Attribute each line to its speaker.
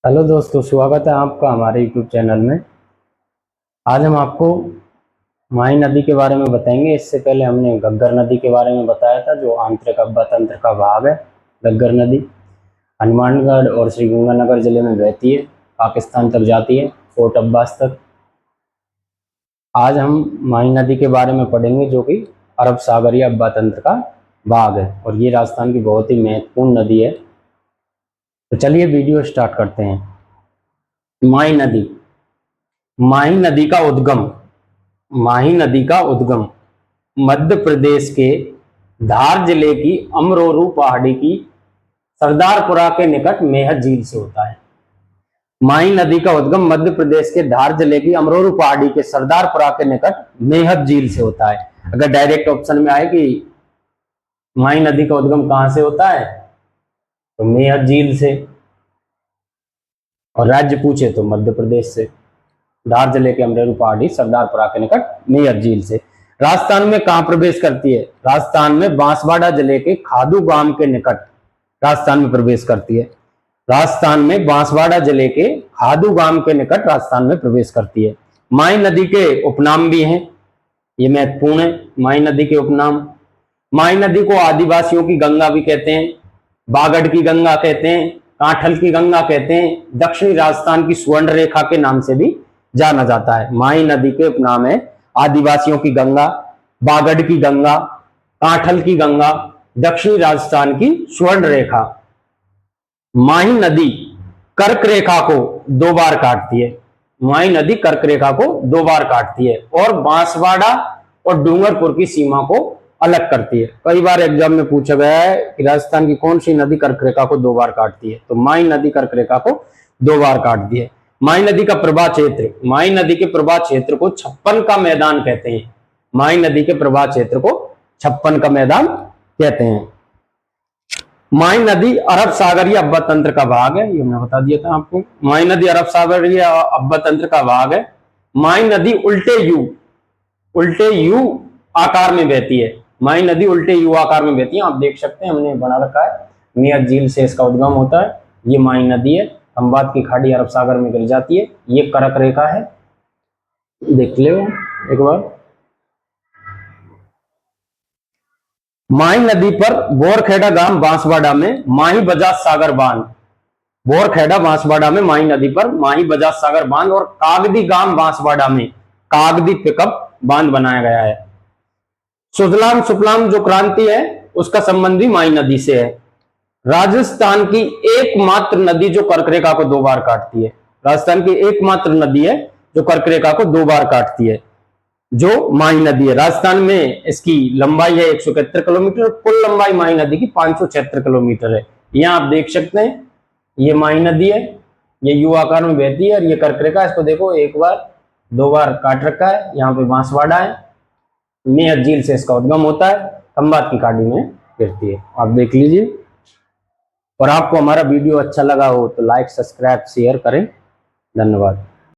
Speaker 1: Hello दोस्तों, स्वागत है आपका हमारे यूट्यूब चैनल में। आज हम आपको माही नदी के बारे में बताएंगे। इससे पहले हमने घग्गर नदी के बारे में बताया था, जो आंतरिक अब्बा तंत्र का भाग है। घग्गर नदी हनुमानगढ़ और श्रीगंगानगर जिले में बहती है, पाकिस्तान तक जाती है, फोर्ट अब्बास तक। आज हम माही नदी के बारे में पढ़ेंगे, जो कि अरब सागरीय अब्बा तंत्र का भाग है और ये राजस्थान की बहुत ही महत्वपूर्ण नदी है। तो चलिए वीडियो स्टार्ट करते हैं। माही नदी। माही नदी का उद्गम मध्य प्रदेश के धार जिले की अमरोरू पहाड़ी की सरदारपुरा के निकट मेहत झील से होता है। माही नदी का उद्गम मध्य प्रदेश के धार जिले की अमरोरू पहाड़ी के सरदारपुरा के निकट मेहत झील से होता है। अगर डायरेक्ट ऑप्शन में आए कि माही नदी का उद्गम कहां से होता है, तो मेहत झील से, और राज्य पूछे तो मध्य प्रदेश से। धार जिले के अमरेरू पहाड़ी सरदारपुरा के निकट मेहत झील से। राजस्थान में कहां प्रवेश करती है? राजस्थान में बांसवाड़ा जिले के खादू गांव के निकट राजस्थान में प्रवेश करती है। राजस्थान में बांसवाड़ा जिले के खादू गांव के निकट राजस्थान में प्रवेश करती है। माही नदी के उपनाम भी हैं, ये महत्वपूर्ण है। माही नदी के उपनाम, माही नदी को आदिवासियों की गंगा भी कहते हैं, बागड़ की गंगा कहते हैं, कांठल की गंगा कहते हैं, दक्षिणी राजस्थान की स्वर्ण रेखा के नाम से भी जाना जाता है। माही नदी के उपनाम है आदिवासियों की गंगा, बागड़ की गंगा, कांठल की गंगा, दक्षिणी राजस्थान की स्वर्ण रेखा। माही नदी कर्क रेखा को 2 बार काटती है। माही नदी कर्क रेखा को 2 बार काटती है और बांसवाड़ा और डूंगरपुर की सीमा को अलग करती है। कई बार एग्जाम में पूछा गया है कि राजस्थान की कौन सी नदी कर्क रेखा को 2 बार काटती है, तो माही नदी कर्क रेखा को 2 बार काटती है। माही नदी का प्रवाह क्षेत्र, माही नदी के प्रवाह क्षेत्र को 56 का मैदान कहते हैं। माही नदी के प्रवाह क्षेत्र को 56 का मैदान कहते हैं। माही नदी अरब सागरीय अब्बा तंत्र का भाग है, ये हमने बता दिया था आपको। माही नदी अरब सागरीय अब्बा तंत्र का भाग है। माही नदी उल्टे यू आकार में बहती है। माही नदी उल्टे यू आकार में बहती है, आप देख सकते हैं, हमने बना रखा है। मेहत झील से इसका उद्गम होता है। ये माही नदी है, खंबात की खाड़ी अरब सागर में गिर जाती है। ये कर्क रेखा है, देख लो एक बार। माही नदी पर बोरखेड़ा गांव बांसवाड़ा में माही बजाज सागर बांध, बोरखेड़ा बांसवाड़ा में माही नदी पर माही बजाज सागर बांध और कागदी गांव बांसवाड़ा में कागदी पिकअप बांध बनाया गया है। सुजलाम सुफलाम जो क्रांति है, उसका संबंध भी माही नदी से है। राजस्थान की एकमात्र नदी जो कर्क रेखा को 2 बार काटती है। राजस्थान की एकमात्र नदी है जो कर्क रेखा को 2 बार काटती है, जो माही नदी है। राजस्थान में इसकी लंबाई है 171 किलोमीटर, कुल लंबाई माही नदी की 576 किलोमीटर है। यहां आप देख सकते हैं, ये माही नदी है, ये यू आकार में बहती है और ये कर्क रेखा, इसको देखो, 1 बार 2 बार काट रखा है। यहाँ पे बांसवाड़ा है, मेहत झील से इसका उद्गम होता है, खंबात की खाड़ी में गिरती है, आप देख लीजिए। और आपको हमारा वीडियो अच्छा लगा हो तो लाइक, सब्सक्राइब, शेयर करें। धन्यवाद।